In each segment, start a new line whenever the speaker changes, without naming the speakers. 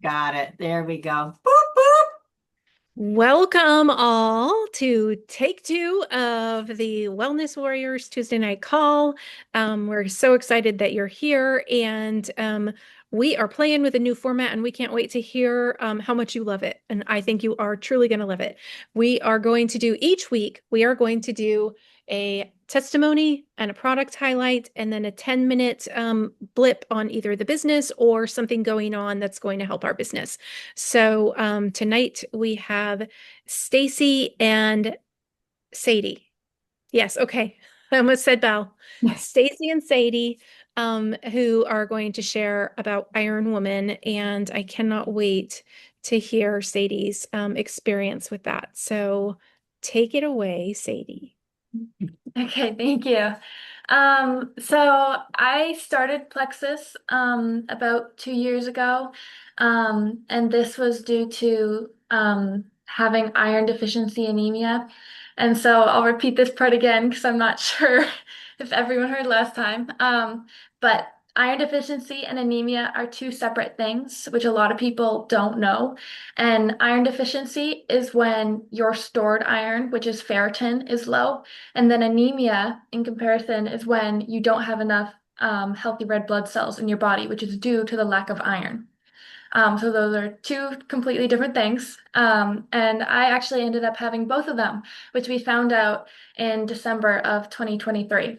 Got it. There we go. Boop, boop.
Welcome all to take two of the Wellness Warriors Tuesday night call. We're so excited that you're here, and we are playing with a new format, and we can't wait to hear how much you love it. And I think you are truly going to love it. We are going to do each week, we are going to do a testimony and a product highlight, and then a 10-minute blip on either the business or something going on that's going to help our business. So tonight we have Stacy and Sadie. Yes, okay. I almost said Belle. Stacy and Sadie, who are going to share about Iron Woman, and I cannot wait to hear Sadie's experience with that. So take it away, Sadie.
Okay, thank you. So I started Plexus about 2 years ago, and this was due to having iron deficiency anemia. And so I'll repeat this part again because I'm not sure if everyone heard last time. But iron deficiency and anemia are two separate things, which a lot of people don't know. And iron deficiency is when your stored iron, which is ferritin, is low. And then anemia, in comparison, is when you don't have enough healthy red blood cells in your body, which is due to the lack of iron. So those are two completely different things. And I actually ended up having both of them, which we found out in December of 2023.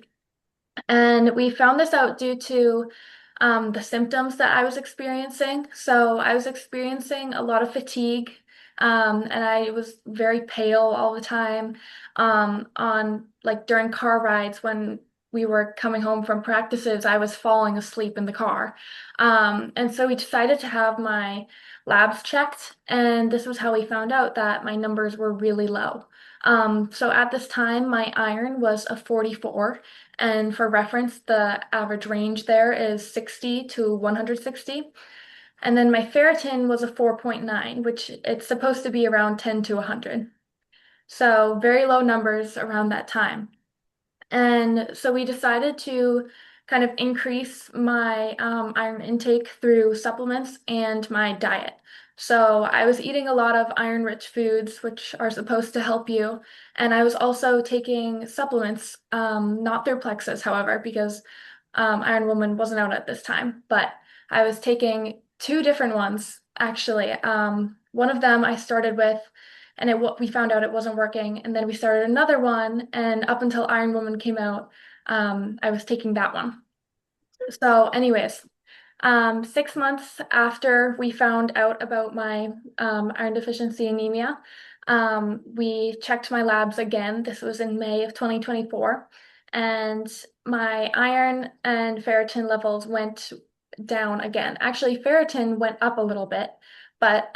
And we found this out due to the symptoms that I was experiencing. So I was experiencing a lot of fatigue, and I was very pale all the time. On like during car rides when we were coming home from practices, I was falling asleep in the car. And so we decided to have my labs checked, and this was how we found out that my numbers were really low. So at this time, my iron was a 44. And for reference, the average range there is 60 to 160. And then my ferritin was a 4.9, which it's supposed to be around 10 to 100. So very low numbers around that time. And so we decided to kind of increase my iron intake through supplements and my diet. So I was eating a lot of iron-rich foods, which are supposed to help you. And I was also taking supplements, not through Plexus, however, because Iron Woman wasn't out at this time. But I was taking two different ones, actually. One of them I started with, and we found out it wasn't working. And then we started another one, and up until Iron Woman came out, I was taking that one. So, anyways, 6 months after we found out about my iron deficiency anemia, we checked my labs again. This was in May of 2024, and my iron and ferritin levels went down again. Actually, ferritin went up a little bit, but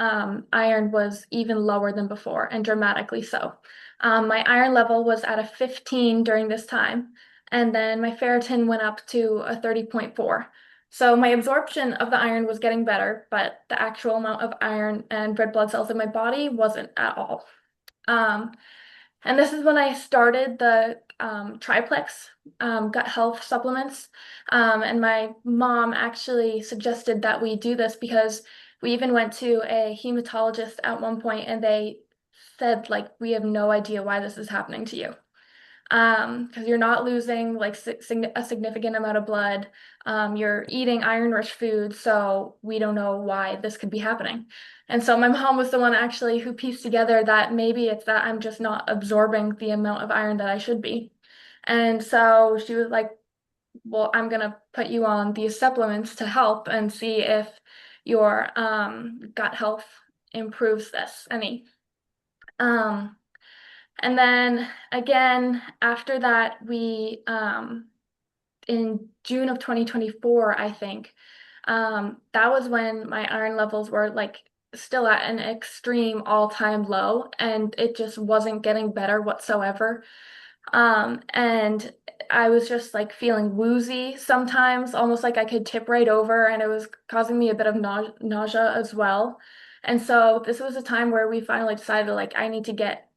iron was even lower than before, and dramatically so. My iron level was at a 15 during this time, and then my ferritin went up to a 30.4. So my absorption of the iron was getting better, but the actual amount of iron and red blood cells in my body wasn't at all. Um, and this is when I started the triplex gut health supplements. And my mom actually suggested that we do this because we even went to a hematologist at one point and they said, like, we have no idea why this is happening to you. Because you're not losing like a significant amount of blood. You're eating iron-rich food, so we don't know why this could be happening. And so my mom was the one actually who pieced together that maybe it's that I'm just not absorbing the amount of iron that I should be. And so she was like, well, I'm gonna put you on these supplements to help and see if your gut health improves this any. Um, and then again, after that, in June of 2024, I think, that was when my iron levels were like still at an extreme all-time low, and it just wasn't getting better whatsoever. And I was just like feeling woozy sometimes, almost like I could tip right over, and it was causing me a bit of nausea as well. And so this was a time where we finally decided like I need to get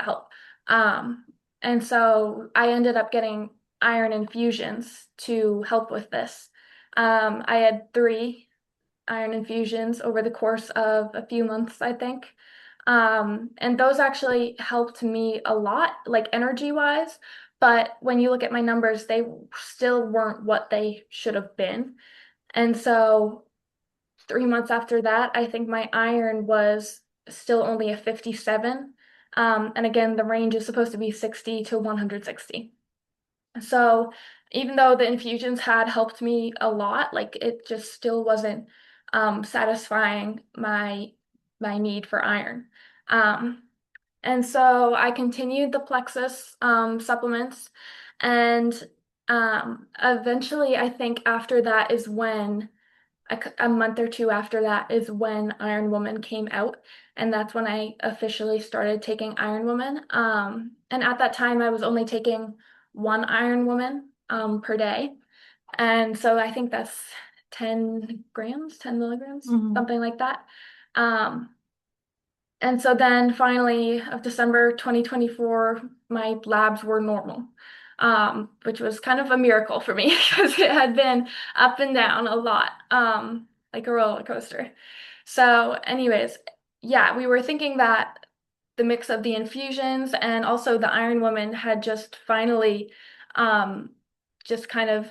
help. Um, and so I ended up getting iron infusions to help with this. I had three. iron infusions over the course of a few months, I think. And those actually helped me a lot, like energy wise. But when you look at my numbers, they still weren't what they should have been. And so 3 months after that, I think my iron was still only a 57. And again, the range is supposed to be 60 to 160. So even though the infusions had helped me a lot, like it just still wasn't satisfying my need for iron. Um, and so I continued the Plexus supplements, and eventually, I think after that is when a month or two after that is when Iron Woman came out, and that's when I officially started taking Iron Woman. And at that time, I was only taking one Iron Woman per day, and so I think that's 10 grams, 10 milligrams, something like that. Um, and so then finally of December 2024, my labs were normal, which was kind of a miracle for me because it had been up and down a lot, like a roller coaster. So anyways, yeah, we were thinking that the mix of the infusions and also the Iron Woman had just finally um, just kind of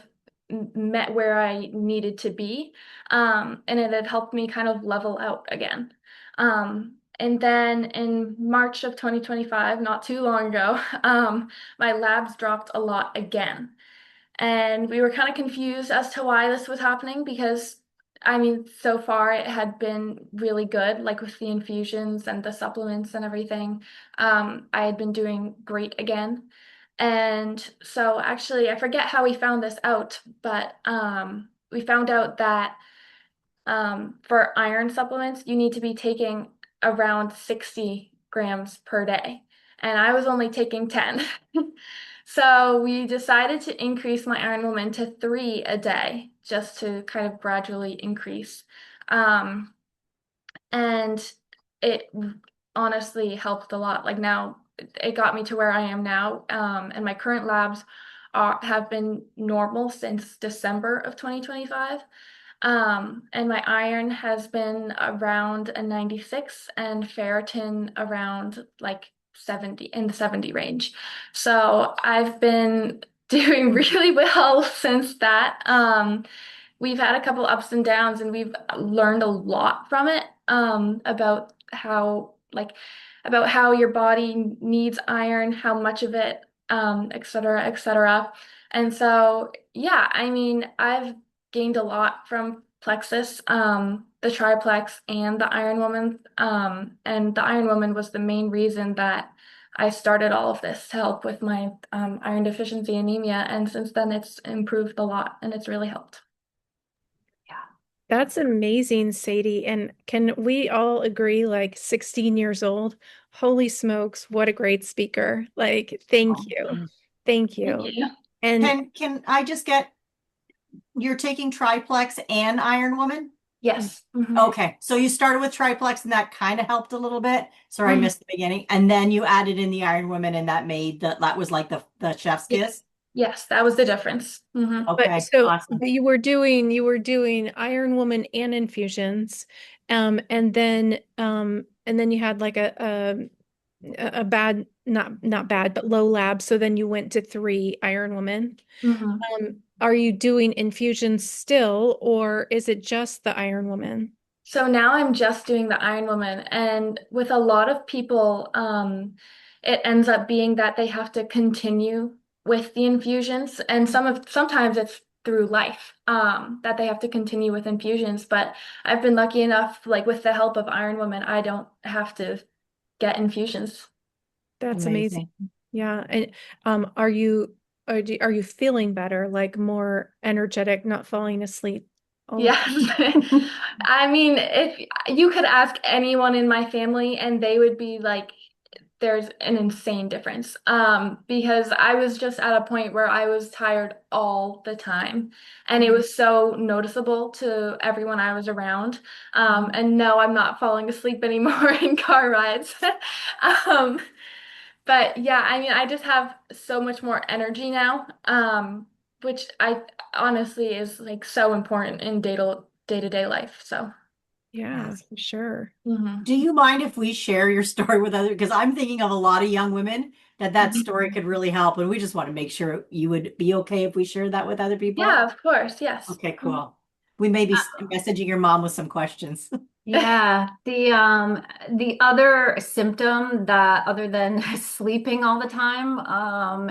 met where I needed to be. And it had helped me kind of level out again. And then in March of 2025, not too long ago, my labs dropped a lot again. And we were kind of confused as to why this was happening because, I mean, so far it had been really good, like with the infusions and the supplements and everything. I had been doing great again. And so actually, I forget how we found this out, but we found out that for iron supplements, you need to be taking around 60 grams per day. And I was only taking 10. So we decided to increase my Iron Woman to 3 a day, just to kind of gradually increase. Um, and it honestly helped a lot. Like now, it got me to where I am now. And my current labs have been normal since December of 2025. And my iron has been around a 96 and ferritin around like 70, in the 70 range. So I've been doing really well since that. We've had a couple ups and downs and we've learned a lot from it, about how your body needs iron, how much of it, et cetera, et cetera. And so, yeah, I mean, I've gained a lot from Plexus, the Triplex and the Iron Woman. And the Iron Woman was the main reason that I started all of this to help with my iron deficiency anemia. And since then, it's improved a lot and it's really helped.
That's amazing, Sadie. And can we all agree, like 16 years old? Holy smokes, what a great speaker. Like, thank you. Thank
Thank
you.
you.
And
Can I just get, you're taking Triplex and Iron Woman?
Yes. Mhm.
Okay, so you started with Triplex and that kind of helped a little bit. Sorry, I
Mhm.
missed the beginning. And then you added in the Iron Woman and that was like the chef's
Yeah.
kiss.
Yes, that was the difference. Mhm.
but
Okay,
so
awesome.
you were doing Iron Woman and infusions. And then you had like a bad, not bad, but low lab. So then you went to 3 Iron Woman.
Mhm.
Are you doing infusions still, or is it just the Iron Woman?
So now I'm just doing the Iron Woman, and with a lot of people, it ends up being that they have to continue with the infusions, and sometimes it's through life, that they have to continue with infusions. But I've been lucky enough, like with the help of Iron Woman, I don't have to get infusions.
That's amazing.
Amazing.
Yeah. And are you feeling better, like more energetic, not falling asleep all the
Yes. I mean, if you could ask anyone in my family and they would be like, there's an insane difference. Because I was just at a point where I was tired all the time, and it was so noticeable to everyone I was around. And no, I'm not falling asleep anymore in car rides. Um, but yeah, I mean, I just have so much more energy now, which I honestly is like so important in day-to-day life. So,
Yeah,
Yes.
for sure.
mhm.
Do you mind if we share your story with other? Because I'm thinking of a lot of young women that
Mhm.
story could really help, and we just want to make sure you would be okay if we share that with other
Yeah,
people.
of course. Yes.
Okay,
Mhm.
cool. We may be messaging your mom with some questions.
Yeah, the other symptom that other than sleeping all the time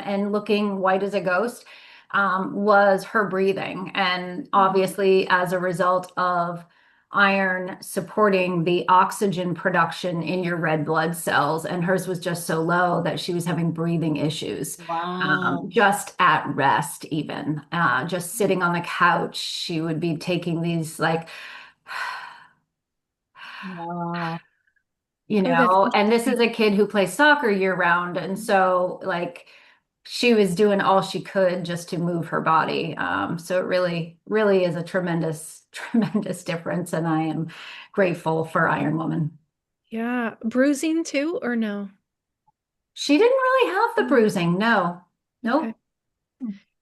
and looking white as a ghost was her breathing. And obviously as a result of iron supporting the oxygen production in your red blood cells, and hers was just so low that she was having breathing issues.
Wow.
Just at rest, even just sitting on the couch, she would be taking these like
Wow.
Oh, that's
and this
interesting.
is a kid who plays soccer year round. And so, like, she was doing all she could just to move her body. So it really, really is a tremendous, tremendous difference. And I am grateful for Iron Woman.
Yeah. Bruising too, or no?
She didn't really have the bruising. No,
Okay.
nope.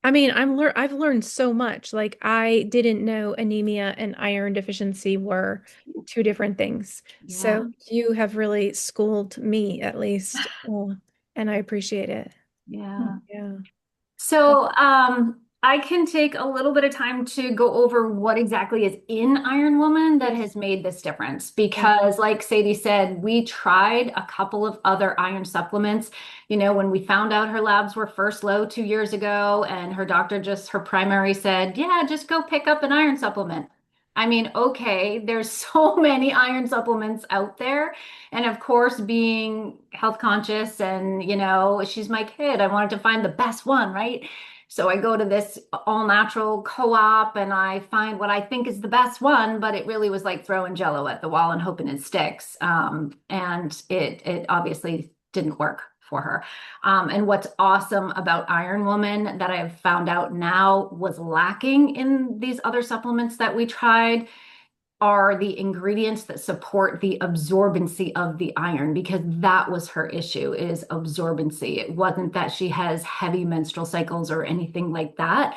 I mean, I've learned so much. Like I didn't know anemia and iron deficiency were two different things.
Yeah.
So you have really schooled me at least. And I appreciate it.
Yeah.
Yeah. That's
So, I can take a little bit of time to go over what exactly is in Iron Woman that has made this difference.
yeah.
Because, like Sadie said, we tried a couple of other iron supplements. You know, when we found out her labs were first low 2 years ago, and her doctor her primary said, yeah, just go pick up an iron supplement. I mean, okay, there's so many iron supplements out there. And of course, being health conscious and, she's my kid, I wanted to find the best one, right? So I go to this all natural co-op and I find what I think is the best one, but it really was like throwing jello at the wall and hoping it sticks. And it obviously didn't work for her. And what's awesome about Iron Woman that I've found out now was lacking in these other supplements that we tried are the ingredients that support the absorbency of the iron, because that was her issue, is absorbency. It wasn't that she has heavy menstrual cycles or anything like that.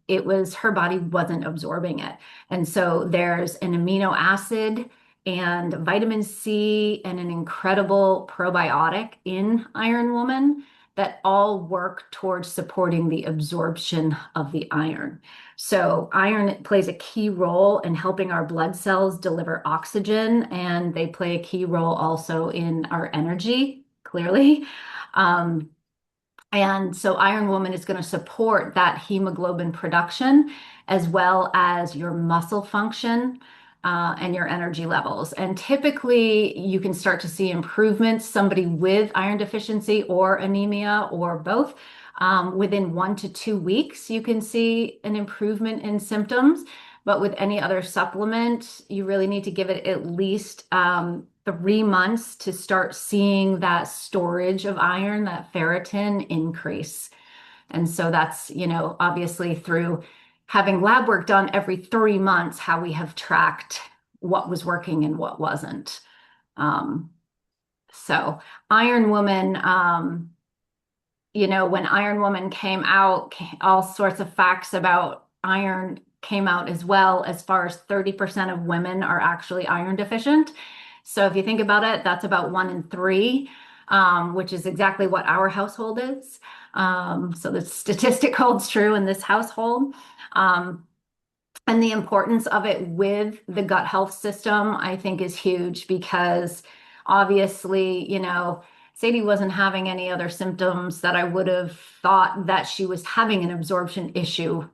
It was her body wasn't absorbing it. And so there's an amino acid and vitamin C and an incredible probiotic in Iron Woman that all work towards supporting the absorption of the iron. So, iron plays a key role in helping our blood cells deliver oxygen, and they play a key role also in our energy, clearly. Um, and so Iron Woman is going to support that hemoglobin production as well as your muscle function and your energy levels. And typically, you can start to see improvements, somebody with iron deficiency or anemia or both. Within 1 to 2 weeks, you can see an improvement in symptoms. But with any other supplement, you really need to give it at least 3 months to start seeing that storage of iron, that ferritin increase. And so that's, obviously through having lab work done every 3 months, how we have tracked what was working and what wasn't. Um, so Iron Woman, when Iron Woman came out, all sorts of facts about iron came out as well, as far as 30% of women are actually iron deficient. So if you think about it, that's about 1 in 3, which is exactly what our household is. So the statistic holds true in this household. Um, and the importance of it with the gut health system, I think, is huge because obviously, Sadie wasn't having any other symptoms that I would have thought that she was having an absorption issue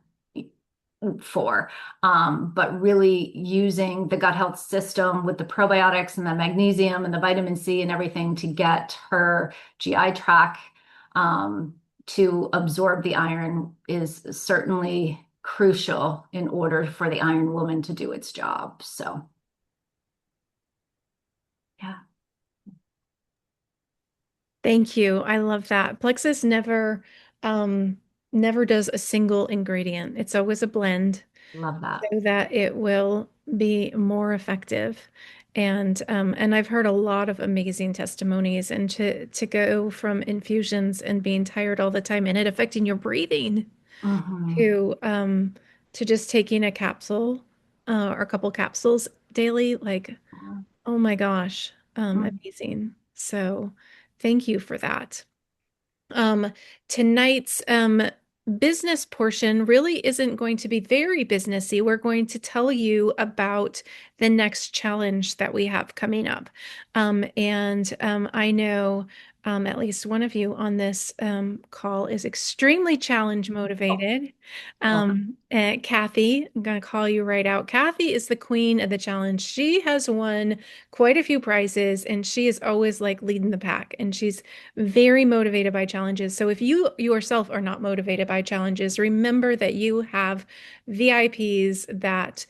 for. But really using the gut health system with the probiotics and the magnesium and the vitamin C and everything to get her GI tract to absorb the iron is certainly crucial in order for the Iron Woman to do its job. So, yeah.
Thank you. I love that. Plexus um never does a single ingredient. It's always a blend
Love that.
so that it will be more effective. And I've heard a lot of amazing testimonies, and to go from infusions and being tired all the time and it affecting your breathing
Hmm.
to to just taking a capsule or a couple capsules daily, like, oh my gosh,
Mm.
amazing. So thank you for that. Um, tonight's business portion really isn't going to be very businessy. We're going to tell you about the next challenge that we have coming up. And I know at least one of you on this call is extremely challenge motivated. Kathy, I'm going to call you right out. Kathy is the queen of the challenge. She has won quite a few prizes, and she is always like leading the pack, and she's very motivated by challenges. So if you yourself are not motivated by challenges, remember that you have VIPs that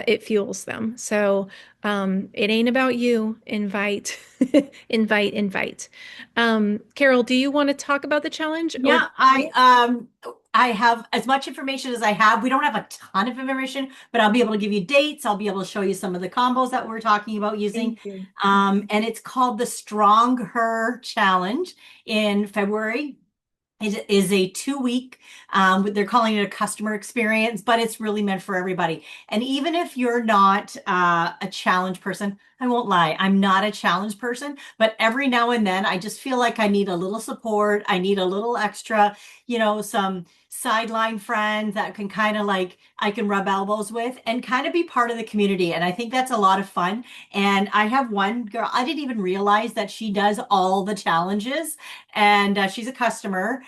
it fuels them. So it ain't about you. Invite, invite. Carol, do you want to talk about the challenge? Or
Yeah, I have as much information as I have. We don't have a ton of information, but I'll be able to give you dates. I'll be able to show you some of the combos that we're talking about using.
thank you.
And it's called the Strong Her Challenge in February. It is a 2 week, they're calling it a customer experience, but it's really meant for everybody. And even if you're not a challenge person, I won't lie, I'm not a challenge person, but every now and then I just feel like I need a little support. I need a little extra, some sideline friends that can kind of like I can rub elbows with and kind of be part of the community. And I think that's a lot of fun. And I have one girl, I didn't even realize that she does all the challenges, and she's a customer.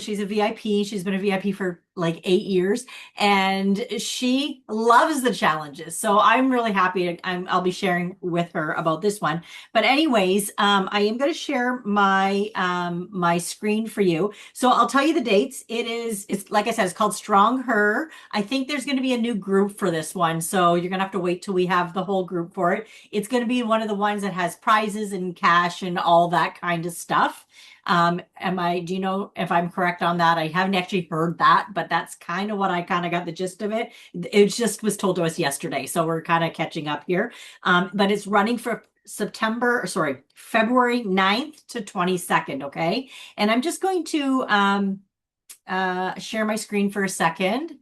She's a VIP. She's been a VIP for like 8 years, and she loves the challenges. So I'm really happy I'll be sharing with her about this one. But anyways, I am going to share my screen for you. So I'll tell you the dates. It's like I said, it's called Strong Her. I think there's going to be a new group for this one. So you're going to have to wait till we have the whole group for it. It's going to be one of the ones that has prizes and cash and all that kind of stuff. Do you know if I'm correct on that? I haven't actually heard that, but that's kind of what I kind of got the gist of it. It just was told to us yesterday. So we're kind of catching up here. But it's running for February 9th to 22nd. Okay. And I'm just going to share my screen for a second.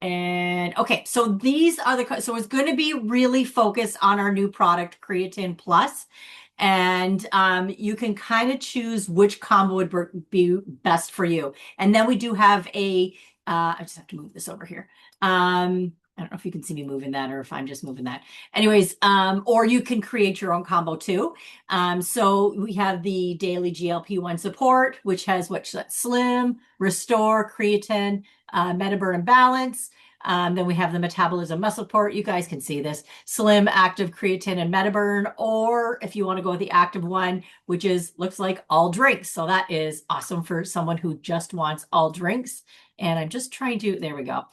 And okay, so so it's going to be really focused on our new product, Creatine Plus. And you can kind of choose which combo would be best for you. And then we do have I just have to move this over here. I don't know if you can see me moving that or if I'm just moving that. Anyways, or you can create your own combo too. So we have the daily GLP-1 support, which has Slim, Restore, Creatine, Metaburn and Balance. Then we have the metabolism muscle support. You guys can see this Slim, active creatine and metaburn, or if you want to go with the active one, which looks like all drinks. So that is awesome for someone who just wants all drinks. And I'm just trying to, there we go.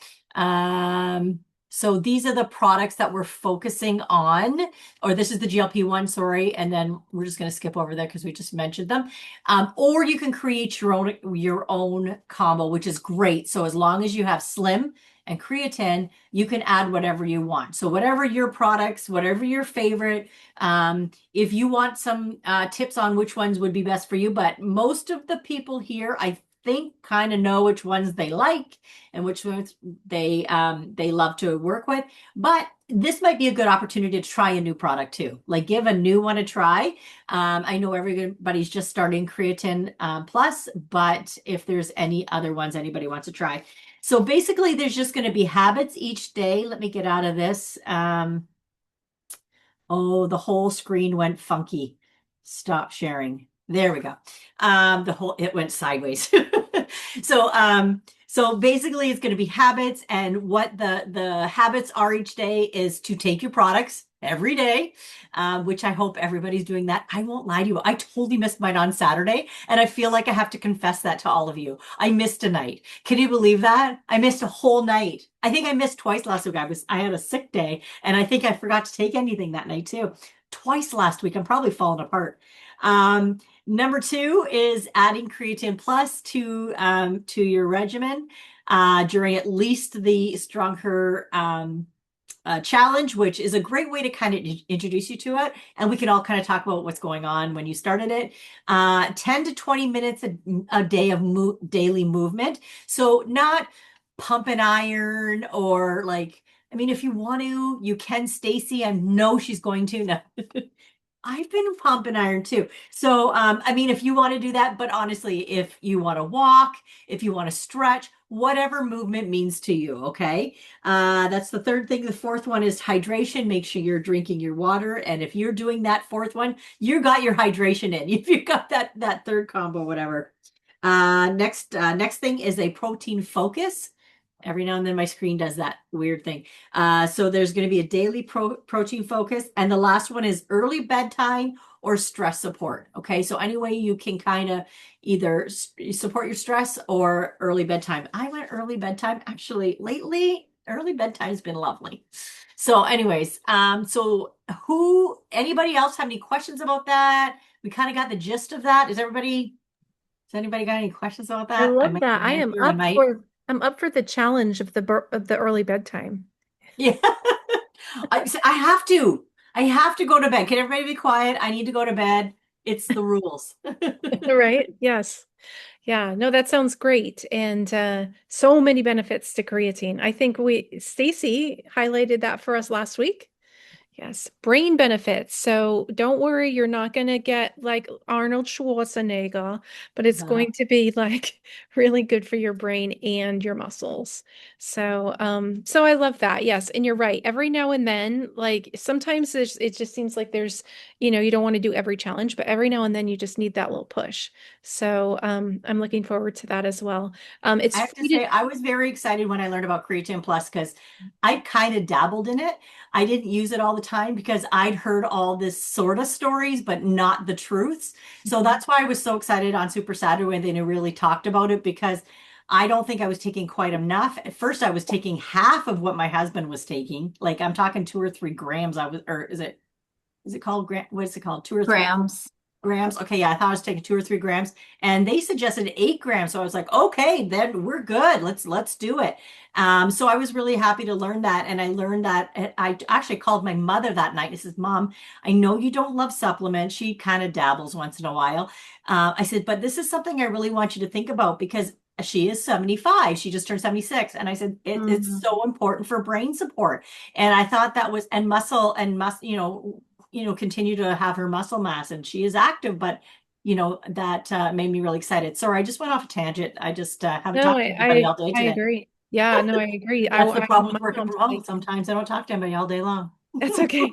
So these are the products that we're focusing on, or this is the GLP-1, sorry. And then we're just going to skip over there because we just mentioned them. Or you can create your own combo, which is great. So as long as you have Slim and creatine, you can add whatever you want. So whatever your products, whatever your favorite, if you want some tips on which ones would be best for you, but most of the people here, I think, kind of know which ones they like and which ones they love to work with. But this might be a good opportunity to try a new product too. Like give a new one a try. I know everybody's just starting Creatine Plus, but if there's any other ones anybody wants to try. So basically, there's just going to be habits each day. Let me get out of this. Oh, the whole screen went funky. Stop sharing. There we go. It went sideways. So basically it's going to be habits, and what the habits are each day is to take your products every day, which I hope everybody's doing that. I won't lie to you. I totally missed mine on Saturday, and I feel like I have to confess that to all of you. I missed a night. Can you believe that? I missed a whole night. I think I missed twice last week. I had a sick day, and I think I forgot to take anything that night too. Twice last week. I'm probably falling apart. Number 2 is adding Creatine Plus to your regimen during at least the Strong Her challenge, which is a great way to kind of introduce you to it. And we can all kind of talk about what's going on when you started it. 10 to 20 minutes a day of daily movement. So not pump and iron or like, I mean, if you want to, you can, Stacy. I know she's going to. No. I've been pump and iron too. So, I mean, if you want to do that, but honestly, if you want to walk, if you want to stretch, whatever movement means to you, okay? That's the third thing. The fourth one is hydration. Make sure you're drinking your water. And if you're doing that fourth one, you got your hydration in. If you got that third combo, whatever. Next thing is a protein focus. Every now and then my screen does that weird thing. So there's going to be a daily protein focus. And the last one is early bedtime or stress support. Okay. So any way you can kind of either support your stress or early bedtime. I went early bedtime. Actually, lately, early bedtime's been lovely. So anyways, anybody else have any questions about that? We kind of got the gist of that. Has anybody got any questions about
I
that? I
love
might
that.
answer, I might.
I'm up for the challenge of the early bedtime.
Yeah. I have to. I have to go to bed. Can everybody be quiet? I need to go to bed. It's the rules.
Right? Yes. Yeah. No, that sounds great. And so many benefits to creatine. I think Stacy highlighted that for us last week. Yes, brain benefits. So don't worry, you're not going to get like Arnold Schwarzenegger, but it's going to be like really good for your brain and your muscles. So I love that. Yes, and you're right. Every now and then, like sometimes it just seems like you don't want to do every challenge, but every now and then you just need that little push. So I'm looking forward to that as well. It's
I have to
free
say, I was very excited when I learned about Creatine Plus because I kind of dabbled in it. I didn't use it all the time because I'd heard all this sort of stories, but not the truths. So that's why I was so excited on Super Saturday when they really talked about it because I don't think I was taking quite enough. At first, I was taking half of what my husband was taking. Like I'm talking 2 or 3 grams. Or is it called gram? What is it called? 2 or 3
Grams.
grams. Okay, yeah, I thought I was taking 2 or 3 grams, and they suggested 8 grams. So I was like, okay, then we're good. Let's do it. So I was really happy to learn that, and I learned that I actually called my mother that night. I said, "Mom, I know you don't love supplements." She kind of dabbles once in a while. I said, "But this is something I really want you to think about because." She is 75. She just turned 76. And I said, it's so important for brain support. And I thought that was, and muscle, continue to have her muscle mass and she is active, but that made me really excited. Sorry, I just went off a tangent. I just haven't
No,
talked to anybody all day
I
today.
agree. Yeah, no, I agree.
That's the
I
problem
want
with
my
working
mom
from
to
home.
be.
Sometimes I don't talk to anybody all day long.
That's okay.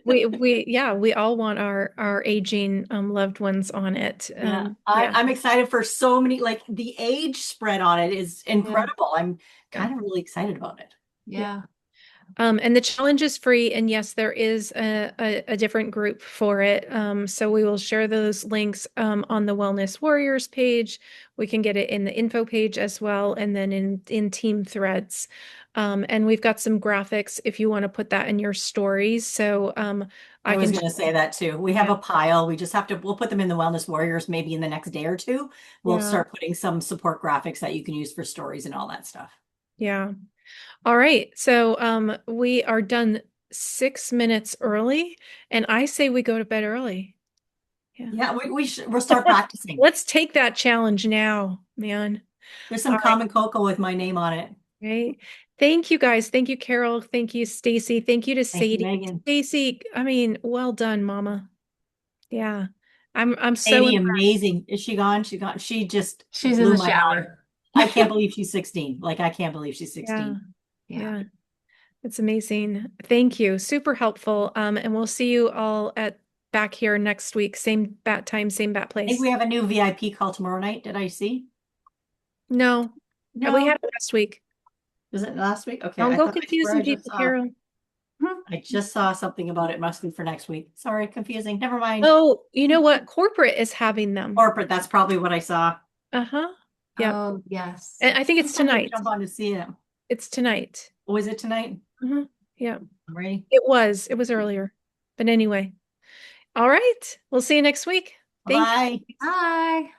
We all want our aging loved ones on it.
Yeah,
Yeah.
I'm excited for so many, like the age spread on it is
Yeah.
incredible. I'm
Yeah.
kind of really excited about it.
Yeah.
And the challenge is free, and yes, there is a different group for it. So we will share those links on the Wellness Warriors page. We can get it in the info page as well, and then in team threads. And we've got some graphics if you want to put that in your stories. So
I
I
was
can
going to say that too. We have
yeah,
a pile. We'll put them in the Wellness Warriors maybe in the next day or two. We'll
yeah,
start putting some support graphics that you can use for stories and all that stuff.
yeah. All right. So we are done 6 minutes early, and I say we go to bed early. Yeah.
Yeah, we'll start practicing.
Let's take that challenge now, man.
There's
All
some
right.
common cocoa with my name on it.
Right. Thank you guys. Thank you, Carol. Thank you, Stacy. Thank you to
Thank you,
Sadie.
Megan.
Stacy, I mean, well done, Mama. Yeah. I'm so
Sadie,
impressed.
amazing. Is she gone? She gone. She just
She's in
blew
the
my mind.
shower.
I can't believe she's 16. Like I can't believe she's
Yeah.
16.
Yeah. It's amazing. Thank you. Super helpful. And we'll see you all back here next week. Same bat time, same bat
I think
place.
we have a new VIP call tomorrow night. Did I see?
No, we
No.
had it last week.
Was it last week? Okay,
Don't
I
go
thought I swear
confusing people, Carol.
I just saw something about it. Must be for next week. Sorry, confusing. Never mind.
Oh, you know what? Corporate is having them.
Corporate. That's probably what I saw.
Uh-huh. Yeah.
Oh, yes.
And I think it's
Sometimes I
tonight.
jump on to see it.
It's tonight.
Oh, is it tonight?
Yeah.
I'm ready.
It was earlier. But anyway. All right. We'll see you next week. Thank you.
Bye.
Bye.